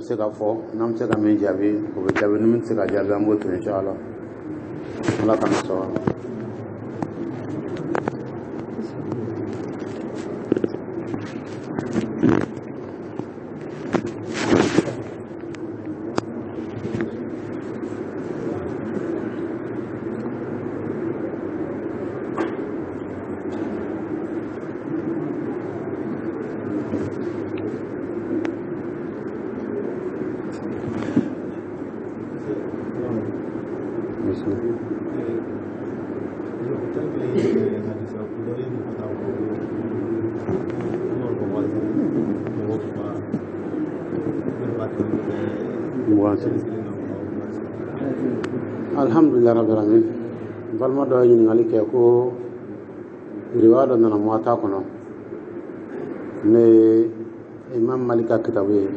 se ka fɔ n'an bɛ se ka min jaabi o bɛ jaabi ni min tɛ se ka jaabi an b'o to inshallah ala k'an sɔn. Alhamdulillah rabbil alamin. Balma do ɲininkali kɛ ko riwaya dɔ nana Muwatta kɔnɔ ne Imam Malik ka kitabu ye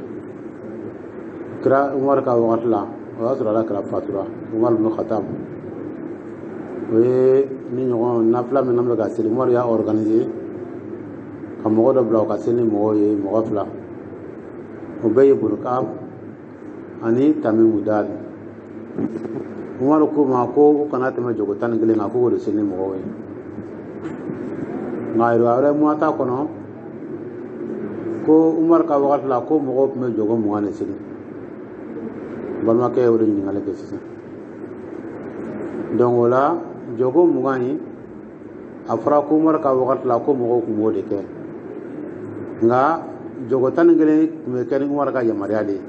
kira Umar ka wagati la o y'a sɔrɔ ala kira fatura Umar ibn Khattab o ye ni ɲɔgɔn nafila min bɛ ka seli Umar y'a organiser ka mɔgɔ dɔ bila o ka seli ni mɔgɔw ye mɔgɔ fila o bɛɛ ye Ibn Ka'ab ani Tamimu Dari. Umar ko ma ko kana tɛmɛ jogo 11 kan ko de seli ni mɔgɔw ye nka riwaya wɛrɛ Muwatta kɔnɔ ko Umar ka wagati la ko mɔgɔw tun bɛ jogo 20 de seli balimakɛ ye o de ɲininkali kɛ sisan donc o la jogo 20 in a fɔra ko Umar ka wagati la ko mɔgɔw tun b'o de kɛ nka jogo 11 tun bɛ kɛ ni Umar ka yamaruya de ye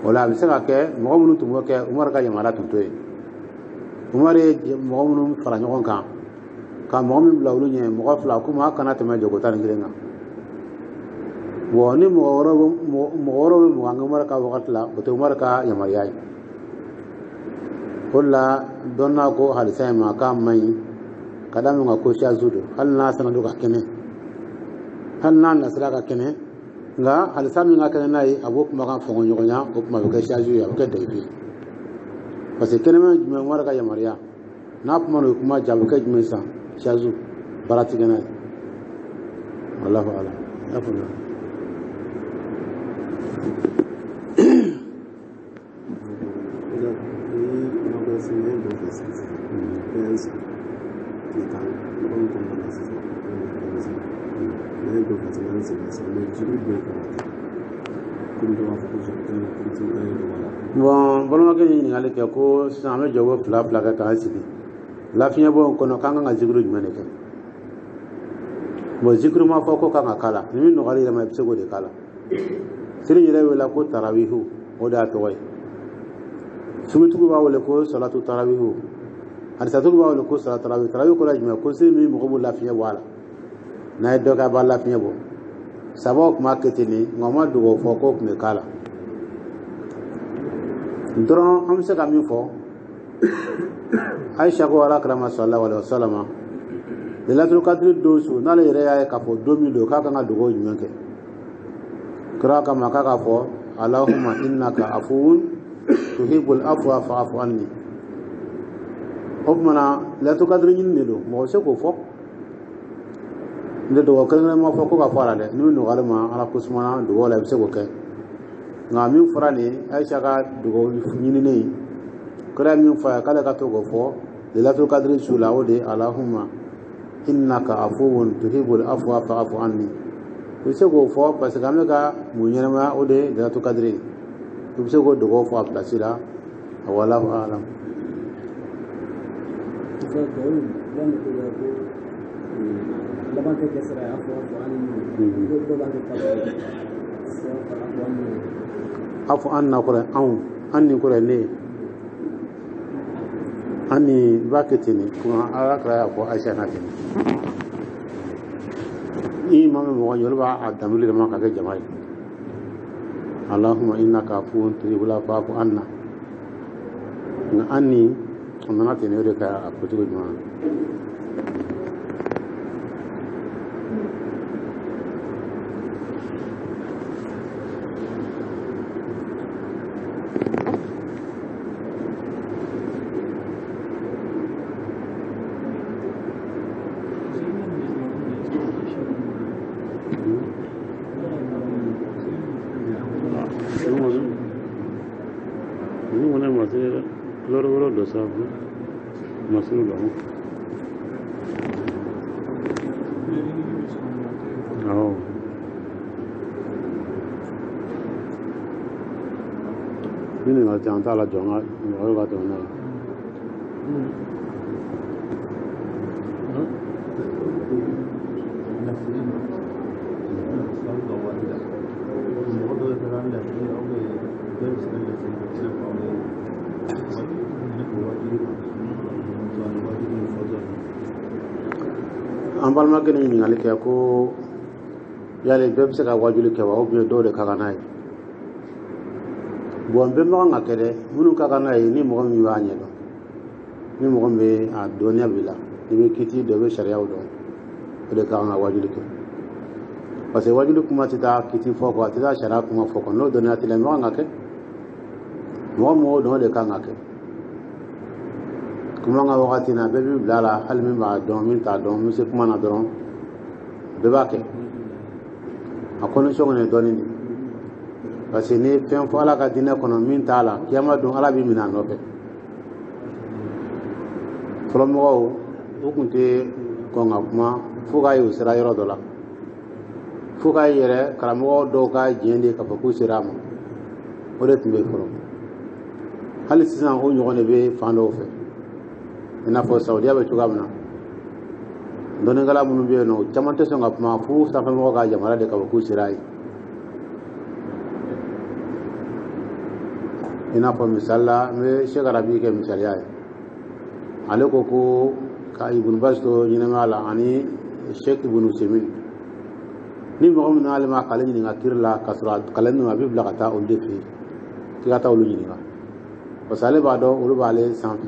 o la a bɛ se ka kɛ mɔgɔ minnu tun b'o kɛ Umar ka yamaruya tun to yen Umar ye mɔgɔ minnu fara ɲɔgɔn kan ka mɔgɔ min bila olu ɲɛ mɔgɔ fila ko maa kana tɛmɛ jogo 11 kan bon ni mɔgɔ wɛrɛw bɛ mugan Umar ka wagati la o tɛ Umar ka yamaruya ye o la dɔn n'a ko halisa in ma k'a man ɲi ka da min kan ko siyazu don hali n'a sanadu ka kɛnɛ hali n'a nasira ka kɛnɛ nka halisa min ka kɛnɛ n'a ye a b'o kumakan fɔngɔ ɲɔgɔnya o kuma bɛ kɛ siyazu ye a bɛ kɛ dayifi parce que kɛnɛma jumɛn Umar ka yamaruya n'a kuma n'o kuma ja a bɛ kɛ jumɛn san siyazu baara tigɛ n'a ye wallahu a'lam. Bon balimakɛ ye ɲininkali kɛ ko sisan an bɛ jogo fila kɛ k'an sigi lafiɲɛbɔ in kɔnɔ k'an kan ka zikiri jumɛn de kɛ bon zikiri ma fɔ ko kan ka k'a la ni min nɔgɔyara i yɛrɛ ma i bɛ se k'o de k'a la seli yɛrɛ wele ko tarawihu o de y'a tɔgɔ ye sugutigiw b'a wele ko salatu tarawihu hadisatigiw b'a wele ko salatu tarawihu tarawihu kɔrɔ ye jumɛn ko seli min mɔgɔ b'o lafiɲɛ bɔ a la n'a ye dɔ kɛ a b'a lafiɲɛ bɔ sabaw tun b'a kɛ ten de nka u ma dogo fɔ k'o tun bɛ k'a la dɔrɔn an bɛ se ka min fɔ Aisha ko ala kirama sallallahu alaihi wasallam Lailatul Qadr don su n'ale yɛrɛ y'a ye k'a fɔ don min don k'a kan ka dugawu jumɛn kɛ kira kama k'a k'a fɔ Allahumma innaka afuwun tuhibbul afwa fa'fu anni o tumana Lailatul Qadr ɲini de don mɔgɔ se k'o fɔ n tɛ dugawu kelen-kelen ma fɔ ko ka fɔ a la dɛ ni min nɔgɔyalen ma ala ko sumana dugawu la i bɛ se k'o kɛ nka min fɔra nin Aisha ka dugawu ɲininen kira min fɔ a ye k'ale ka to k'o fɔ Lailatul Qadr su la o de Allahumma innaka afuwun tuhibbul afwa fa'fu anni i bɛ se k'o fɔ parce que an bɛ ka mun ɲɛnamaya o de Lailatul Qadr i bɛ se k'o dugawu fɔ a place la wallahu a'lam. Afu anna kore anw anni kore ne anni baketini kuma ala kra ko Aisha na tin ni mama mo wonyo ba adamul ma ka ga jama'i Allahumma innaka afuwun tuhibbul afwa fa'fu anna na anni onana tin yore ka akutu jama'a Ini mana masih loro dosa apa? Masuk dong. Oh. Ini nggak jangan salah jangan nggak ada jangan. An balimakɛ ni ɲininkali kɛ ko yali bɛɛ bɛ se ka wajuli kɛ wa ou bien dɔw de ka kan n'a ye bon bɛɛ man kan ka kɛ dɛ minnu ka kan n'a ye ni mɔgɔ min b'a ɲɛdɔn ni mɔgɔ min bɛ a dɔnniya b'i la i bɛ kiti dɔ i bɛ sariyaw dɔn o de ka kan ka wajuli kɛ parce que wajuli kuma tɛ taa kiti fɔ kɔ a tɛ taa sariya kuma fɔ kɔ n'o dɔnniya t'i la mɔgɔ kan ka kɛ mɔgɔ mɔgɔ dɔn o de kan ka kɛ kuma ka wagati na bɛɛ b'i bila la hali min b'a dɔn min t'a dɔn min se kuma na dɔrɔn bɛɛ b'a kɛ a condition kɔni ye dɔɔnin de parce que ni fɛn fɔ ala ka diinɛ kɔnɔ min t'a la kiyama don ala b'i minɛ a nɔfɛ fɔlɔmɔgɔw o tun tɛ kɔn ka kuma fo k'a ye u sera yɔrɔ dɔ la fo k'a yɛrɛ karamɔgɔ dɔw ka diɲɛ de k'a fɔ k'u sera a ma o de tun bɛ fɔlɔ hali sisan o ɲɔgɔn de bɛ fan dɔw fɛ i n'a fɔ saudiya bɛ cogoya min na dɔnnikɛla minnu bɛ yen nɔ caman tɛ sɔn ka kuma fo sanfɛmɔgɔ ka yamaruya de k'a fɔ k'u sera a ye i n'a fɔ misali la n bɛ Sheikh Arabi kɛ misaliya ye ale ko ka Ibn Baz to ɲɛnamaya la ani Sheikh Ibn Usaimin ni mɔgɔ min n'ale ma k'ale ɲininka kiri la ka sɔrɔ a kalan ninnu a bɛ bila ka taa olu de fɛ yen k'i ka taa olu ɲininka parce que ale b'a dɔn olu b'ale sanfɛ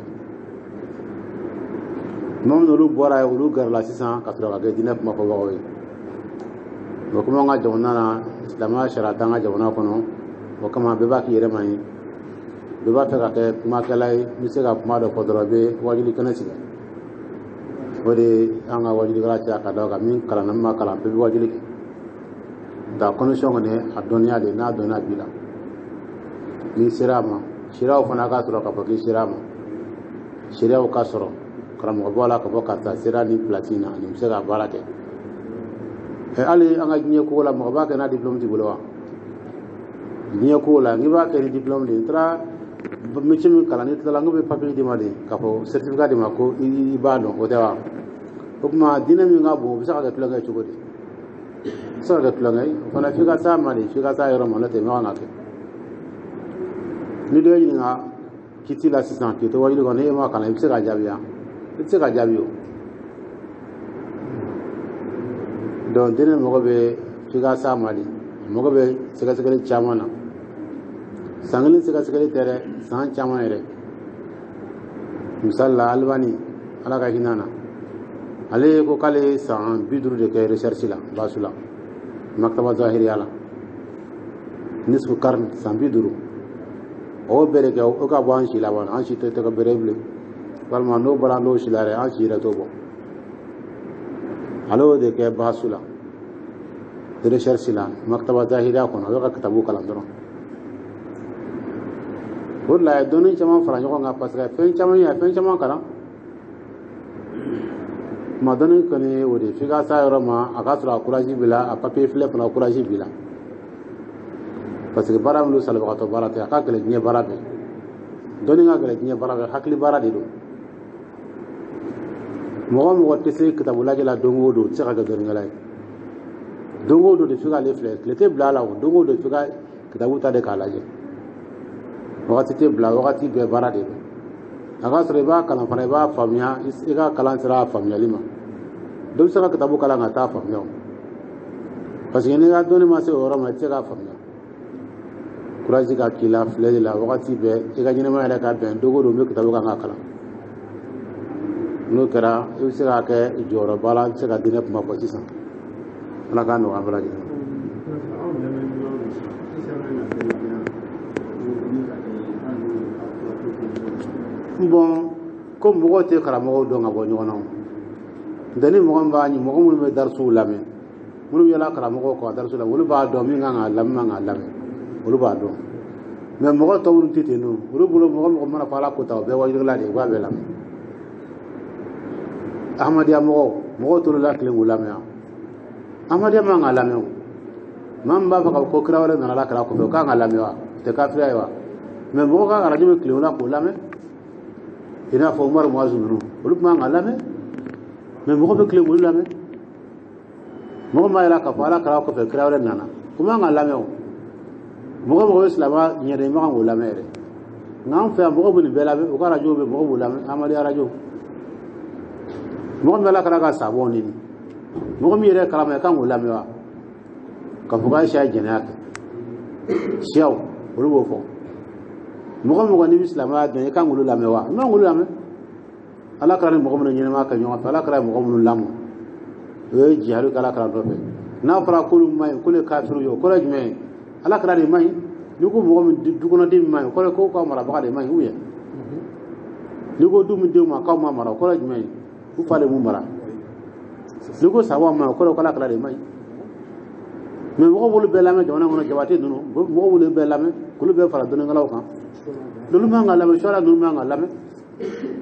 mɔgɔ min olu bɔra yen olu gɛrɛla sisan ka sɔrɔ ka kɛ diinɛ kumafɔbagaw ye o kuma an ka jamana na silamɛya sariya t'an ka jamana kɔnɔ o kama bɛɛ b'a k'i yɛrɛ ma ye bɛɛ b'a fɛ ka kɛ kumakɛla ye n bɛ se ka kuma dɔ fɔ dɔrɔn i bɛ wajuli kɛnɛ sigi o de an ka wajulikɛla caya ka da kan min kalanna min ma kalan bɛɛ bɛ wajuli kɛ nka condition kɔni a dɔnniya de n'a dɔnniya b'i la n'i sera a ma sariyaw fana ka sɔrɔ k'a fɔ k'i sera a ma sariyaw ka sɔrɔ karamɔgɔ bɔ la ka fɔ karisa sera ni place in na nin bɛ se ka baara kɛ hali an ka diɲɛ kow la mɔgɔ b'a kɛ n'a diplôme t'i bolo wa diɲɛ kow la n'i b'a kɛ ni diplôme de ye n taara métier min kalan n'i tilala n ko bɛ papier d'i ma de k'a fɔ certificat d'i ma ko i b'a dɔn o tɛ wa o tuma diinɛ min ka bon o bɛ se ka kɛ tulonkɛ cogo di o bɛ se ka kɛ tulonkɛ ye o fana f'i ka s'a ma de f'i ka s'a yɔrɔ ma n'o tɛ ɲɔgɔn ka kɛ ni dɔ ye ɲininka kiti la sisan k'i to wajuli kɔnɔ e ma kalan i bɛ se ka jaabi wa i tɛ se ka jaabi o donc diinɛ mago bɛ f'i ka s'a ma de a mago bɛ sɛgɛsɛgɛli caman na san kelen sɛgɛsɛgɛli tɛ dɛ san caman yɛrɛ misali la Alibani ala ka hinɛ na ale ko k'ale ye san 50 de kɛ recherche la basu la maktaba zahiriya la nisfu karni san 50 o bɛɛ de kɛ o ka bɔ an si la wa an si tɛ ka bɛrɛ bilen walima n'o bɔra n'o si la yɛrɛ an si yɛrɛ t'o bɔ ale y'o de kɛ basu la recherche la maktaba zahiriya kɔnɔ a bɛ ka kitabu kalan dɔrɔn o de la a ye dɔnni caman fara ɲɔgɔn kan parce que fɛn caman ye a fɛn caman kalan tuma dɔnni kɔni ye o de f'i ka s'a yɔrɔ ma a ka sɔrɔ a courage b'i la a papier filɛ fana courage b'i la parce que baara min don salibagatɔ baara tɛ a ka gɛlɛn diɲɛ baara bɛɛ dɔnni ka gɛlɛn diɲɛ baara bɛɛ hakili baara de don mɔgɔ mɔgɔ tɛ se kitabu lajɛ la don o don o tɛ se ka kɛ dɔnnikɛla ye don o don de f'i k'ale filɛ tile tɛ bila a la o don o don f'i ka kitabu ta de k'a lajɛ wagati tɛ bila wagati bɛɛ baara de don a ka sɔrɔ i b'a kalan fana i b'a faamuya i ka kalan sera a faamuyali ma dɔ bɛ se ka kitabu kalan ka taa faamuya parce que n'i ka dɔnni ma se o yɔrɔ ma i tɛ se k'a faamuya courage ka k'i la filɛli la wagati bɛɛ i ka ɲɛnɛmaya yɛrɛ ka bɛn don o don n bɛ kitabu kan ka kalan n'o kɛra i bɛ se k'a kɛ jɔyɔrɔba la i bɛ se ka diinɛ kuma fɔ sisan ala k'a nɔgɔya an bɛɛ lajɛlen bon ko mɔgɔw tɛ karamɔgɔw dɔn ka bɔ ɲɔgɔn na n'o ni mɔgɔ min b'a ɲi mɔgɔ minnu bɛ darisuw lamɛn minnu yɛlɛ karamɔgɔw kɔ darisiw la olu b'a dɔn min kan k'a lamɛn min man k'a lamɛn olu b'a dɔn mais mɔgɔ tɔw tɛ ten nɔ olu bolo mɔgɔ mana fɔ ala ko ta o bɛɛ wajibila de u b'a bɛɛ lamɛn ahmadiyya mɔgɔw t'olu latilen k'u lamɛn ahmadiyya man ka lamɛn o maa min b'a fɛ ka ko kira wɛrɛ nana ala kira kɔfɛ o kan ka lamɛn wa o tɛ kafiriya ye wa mais mɔgɔ ka arajo bɛ tilen o la k'o lamɛn i n'a fɔ umaru muazu ninnu olu tun man ka lamɛn mais mɔgɔ bɛ tilen k'olu lamɛn mɔgɔ m'a yira k'a fɔ ala kira kɔfɛ kira wɛrɛ nana o man ka lamɛn o mɔgɔ bɛ silamɛya ɲɛdɛ i man kan k'o lamɛn yɛrɛ nka an fɛ yan mɔgɔ bɛ nin bɛɛ lamɛn u ka arajo bɛ mɔgɔ b'o lamɛn ahmadiyya arajo mɔgɔ min ala kira ka sabɔn ɲini mɔgɔ min yɛrɛ kalama i kan k'o lamɛn wa k'a fɔ k'a siya jɛnɛya kɛ siyaw olu b'o fɔ mɔgɔ mɔgɔ n'i bɛ silamɛya dɔn i kan k'olu lamɛn wa i man k'olu lamɛn ala kira ni mɔgɔ minnu ɲɛnɛma kɛ ɲɔgɔn fɛ ala kira ye mɔgɔ minnu lamɔ o ye jihadu kɛ ala kira nɔfɛ n'a fɔra k'olu man ɲi k'olu ye kafiru ye o kɔrɔ ye jumɛn ye ala kira de man ɲi n'i ko mɔgɔ min dukɔnɔden min man ɲi o kɔrɔ ye k'o ka marabaga de man ɲi ou bien n'i ko du min denw ma k'aw ma mara o kɔrɔ ye jumɛn ye u fa de b'u mara n'i ko sababu ma o kɔrɔ ye ko ala kira de man ɲi mais mɔgɔ b'olu bɛɛ lamɛn jamana kɔnɔ jabate ninnu mɔgɔ b'olu bɛɛ lamɛn k'olu bɛɛ fara dɔnnikɛlaw kan olu man ka lamɛn sɔɔla ninnu man ka lamɛn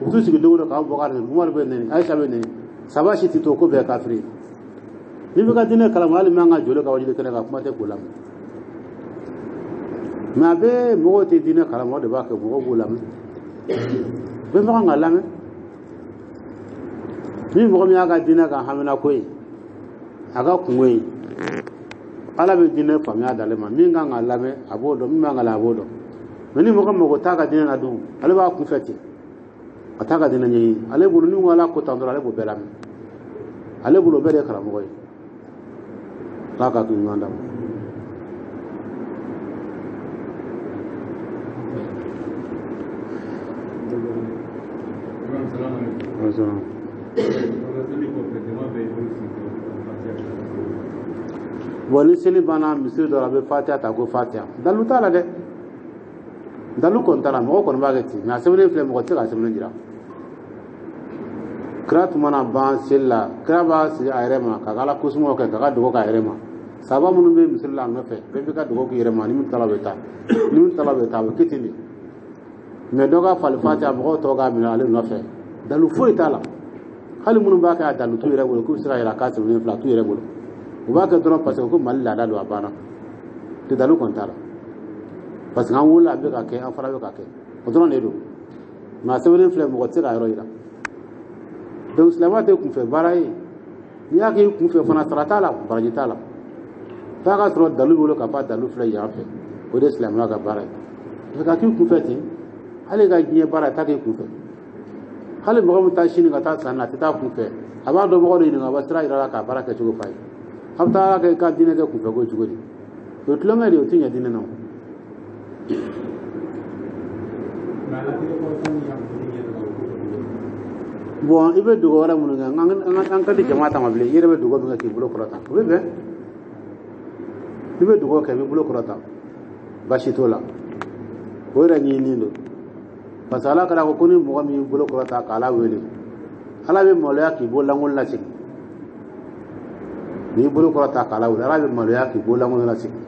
u t'u sigi dogo dɔ k'an bɔ ka nɛni umaru bɛ nɛni ayisa bɛ nɛni saba si tɛ to ko bɛɛ kafiri ye n'i bɛ ka diinɛ kalama hali man ka joli ka wajuli kɛnɛ kan kuma tɛ k'o lamɛn mais a bɛɛ mɔgɔw tɛ diinɛ kalama o de b'a kɛ mɔgɔw b'o lamɛn bɛɛ man kan ka lamɛn ni mɔgɔ min y'a ka diinɛ kan hamina ko ye a ka kungo ye ala bɛ diinɛ faamuya d'ale ma min kan ka lamɛn a b'o dɔn min man kan ka lamɛn a b'o dɔn mais ni mɔgɔ mɔgɔ t'a ka diinɛ na dun ale b'a kunfɛ ten a t'a ka diinɛ ɲɛɲini ale bolo ni ko ala ko tan dɔrɔn ale b'o bɛɛ lamɛn ale bolo o bɛɛ de ye karamɔgɔ ye ala k'a to ɲuman d'a ma bon ni seli banna misiri dɔ la a bɛ fatiha ta ko fatiha dalu t'a la dɛ dalu kɔni t'a la mɔgɔ kɔni b'a kɛ ten mais a sɛbɛnnen filɛ mɔgɔ tɛ se k'a sɛbɛnnen jira kira tun mana ban seli la kira b'a sigi a yɛrɛ ma k'a ka ala kosumaaw kɛ k'a ka dugawu k'a yɛrɛ ma sahaba minnu bɛ misiri la a nɔfɛ bɛɛ bɛ ka dugawu k'i yɛrɛ ma ni min ta la bɛ taa ni min ta la bɛ taa a bɛ kɛ ten de mais dɔ ka fali fatiha mɔgɔw tɔw k'a minɛ ale nɔfɛ dalu foyi t'a la hali minnu b'a kɛ a dalu t'u yɛrɛ bolo k'u bɛ se ka yɛlɛ k'a sɛbɛnnen fila t'u yɛrɛ bolo u b'a kɛ dɔrɔn parce que ko mali laada don a banna te dalu kɔni t'a la parce que an wolola a bɛ ka kɛ an fana bɛ ka kɛ o dɔrɔn de don mais a sɛbɛnnen filɛ mɔgɔ tɛ se ka yɔrɔ yira donc silamɛya tɛ kunfɛ baara ye n'i y'a k'i kunfɛ fana sara t'a la baraji t'a la f'a ka sɔrɔ dalu bolo ka fɔ dalu filɛ yan fɛ o de ye silamɛya ka baara ye parce que a k'i kunfɛ ten hali ka diɲɛ baara t'a k'i kunfɛ hali mɔgɔ min taa sini ka taa san na a tɛ taa kunfɛ a b'a dɔn mɔgɔ de ɲininka a bɛ sira yira la k'a baara kɛcogo f'a ye a bɛ taa kɛ ka diinɛ kɛ kunfɛ ko cogo di o ye tulonkɛ de ye o tɛ ɲɛ diinɛ na o bon i bɛ dogo wɛrɛ minnu kɛ an ka di jama ta ma bilen i yɛrɛ bɛ dogo min kɛ k'i bolo kɔrɔta o bɛ bɛn i bɛ dogo kɛ i bɛ bolo kɔrɔta baasi t'o la o yɛrɛ ɲinini don parce que ala kɛra ko ni mɔgɔ min y'i bolo kɔrɔta k'ala wele ala bɛ maloya k'i bolo lankolon lasegin n'i bolo kɔrɔta k'ala wele ala bɛ maloya k'i bolo lankolon lasegin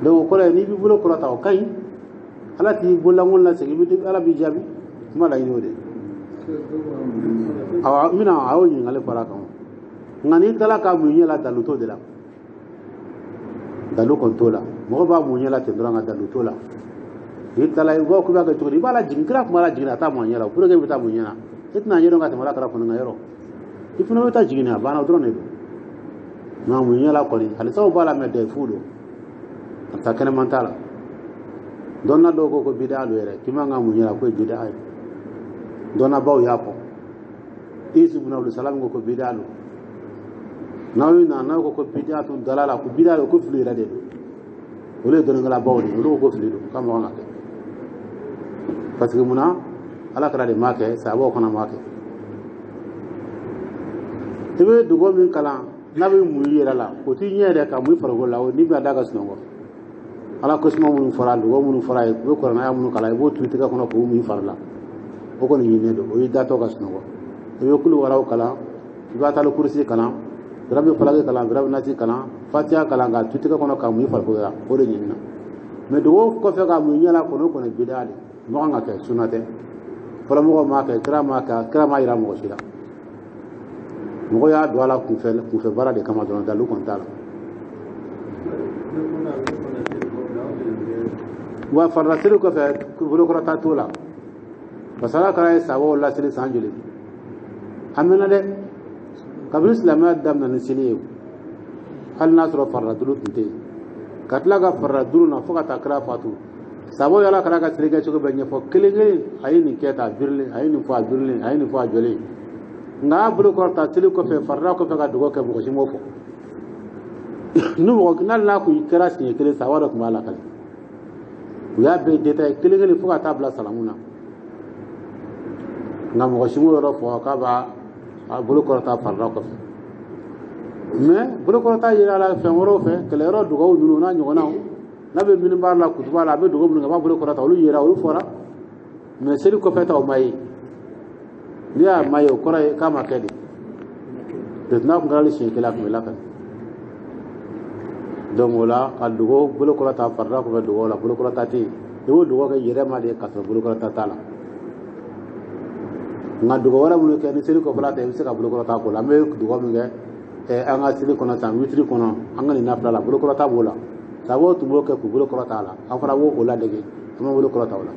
donc o kɔrɔ ye n'i b'i bolo kɔrɔta o ka ɲi ala t'i bolo lankolon lasegin ala b'i jaabi kuma laɲini o de awɔ n bɛna a y'o ɲininkali fara kan nka n'i tilala ka mun ɲɛ la dalu t'o de la dalu kɔni t'o la mɔgɔ b'a mun ɲɛ la ten dɔrɔn ka dalu t'o la n'i tilala i b'a kɛ cogo di i b'a lajigin kira tun b'a lajigin a t'a mun ɲɛ la pour que i bɛ taa mun ɲɛ na e tɛna ɲɛdɔn ka tɛmɛ ala kɛra fana ka yɔrɔ i fana bɛ taa jigin a banna o dɔrɔn de don nka mun ɲɛ la kɔni halisaw b'a la mɛ dɛ fu don a taa kɛnɛman t'a la dɔnna dɔw ko bida do yɛrɛ k'i man ka mun ɲɛ la ko ye bida ye dɔnna baw y'a fɔ Isa ibn Abdul Salam ko bida do n'aw yi na n'aw ko bida tun dalala ko bida do ko fili yɛrɛ de don olu ye dɔnnikɛla baw de olu ko fili don k'a man ka kɛ parce que munna ala kɛra de m'a kɛ sahabaw fana m'a kɛ i bɛ dugawu min kalan n'a bɛ mun i yɛrɛ la o t'i ɲɛ yɛrɛ ka mun i farikolo la o n'i bɛna da ka sunɔgɔ ala kosuma minnu fɔra dugawu minnu fɔra ye u bɛ kɔrɔnaya minnu kalan i b'o tu i tɛgɛ kɔnɔ k'o mun i fari la o kɔni ɲinnen don o y'i datɔ ka sunɔgɔ i bɛ kulu waraw kalan i b'a taali kurusi kalan birabi falaki kalan birabi nasi kalan fatiha kalan k'a tu i tɛgɛ kɔnɔ k'a mun i farikolo la o de ɲinina mais do ko fe ga mu nyala ko no ko ne bidali mo nga ke sunate fala mo ma ke kra ma ira mo shira mo ya do ala ku fe bara de kama don dalu kon tala wa farrasiru ko fe ku bulo ko ta tola basala kara sabo la sili sanjuli amena de kabir islamiyya damna ni sili hal nasro farradulu tinte katla ga farradulu na foka takra fatu sabo yala kara ka sili ga chugo benya fo kelengeli ayini keta birle ayini fo birle ayini fo jole nga bulo ko ta sili ko fe farra ko fe ga dugo ke mo shimo fo nu mo kinal na ku kera sin kele sawara ko mala kale ya be deta kelengeli fo ka tabla salamuna nga mo shimo ro fo ka ba bulo ko ta farra ko fe mais bulo ko ta yira la fe woro fe kele ro dugo nunu na nyogona na be min bar la kutuba la be dugo mun nga bulo ko ta lu yira lu fora mais seli ko fe ta o mai dia mai o kora kama kedi tetna ko ngali shi kala ko la kan dongola al dugo bulo ko ta farra ko be dugo la bulo ko ta ti do dugo ke yira ma de ka so bulo ko ta tala nga dugo wala mun ke ni seli ko fala ta se ka bulo ko ta ko la me dugo mun ge anga sili kono sa witri kono anga ni nafla la bulo ko ta bola sabo tu boke ku bulo ko ta la afara wo o la dege ma bulo ko ta wala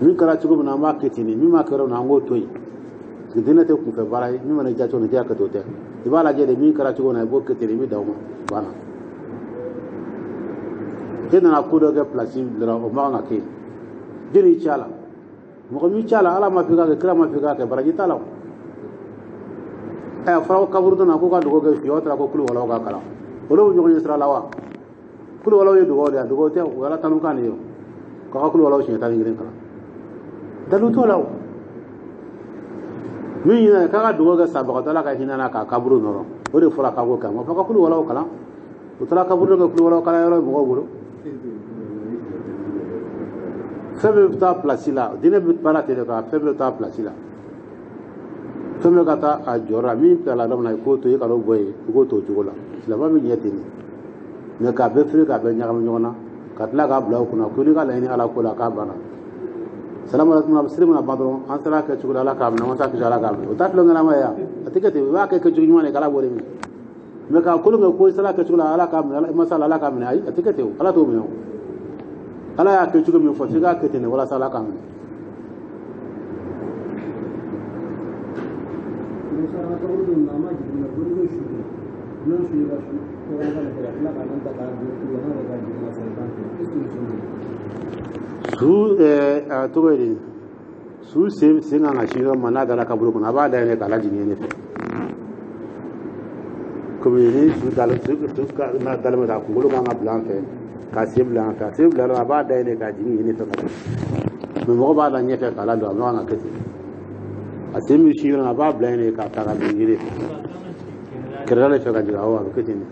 mi kala ci ko na ma ketini mi ma kero na ngo toy dina te ku fe baray mi mana jatto na jaka to te ibala je de mi kala ci ko na bo ketini mi dawma bana kena na ku do ge place dra o ma nga ke diri chala mo ko mi chala ala ma figa ke kra ma figa ke baraji tala faraw kaburu na ko ka dugo ke fiyo tra ko kulu wala ka kala wala bu jogo yesra lawa kulu wala ye dugo dia dugo te wala tanu kan yo ka kulu wala shi ta ngiren kala dalu to law mi ina ka dugo ga sabaka to la ka hinana ka kaburu noro o de fura ka ko ka mo ka kulu wala kala to tra kaburu ga kulu wala kala yo mo buru febe ta place la dine bit para te ka febe ta place la feme kata a jora mi pela la na ko to e ka lo boy ko to jugola la ba mi yeti ni me ka be fri ka be nyagam nyona ka tla ka bla ko na ko ni ka la ni ala ko la ka bana salamu alaikum absiri na badro an sala ka jugola la ka na wasa ka jala ka o ta lo ngana ma ya atikete wa ka jugola nyone kala bore mi me ka ko lo ko sala ka jugola ala ka na masala ala ka mi ai atikete ala to mi ala ya ka jugola mi fo tiga ka tene wala sala ka mi su togori su se nga shi ma na dala kaburu kuna ba da ne kala jini ne fe komini su dala su ka na dala ma ku ngolo ma blanc fe ka se blanc la ba da ne ka jini ne fe ka me mo ba da ne fe kala do ma nga kete atemi shi na ba blanc ne ka ta ga jini ne kerala fe ka jira wa kete ne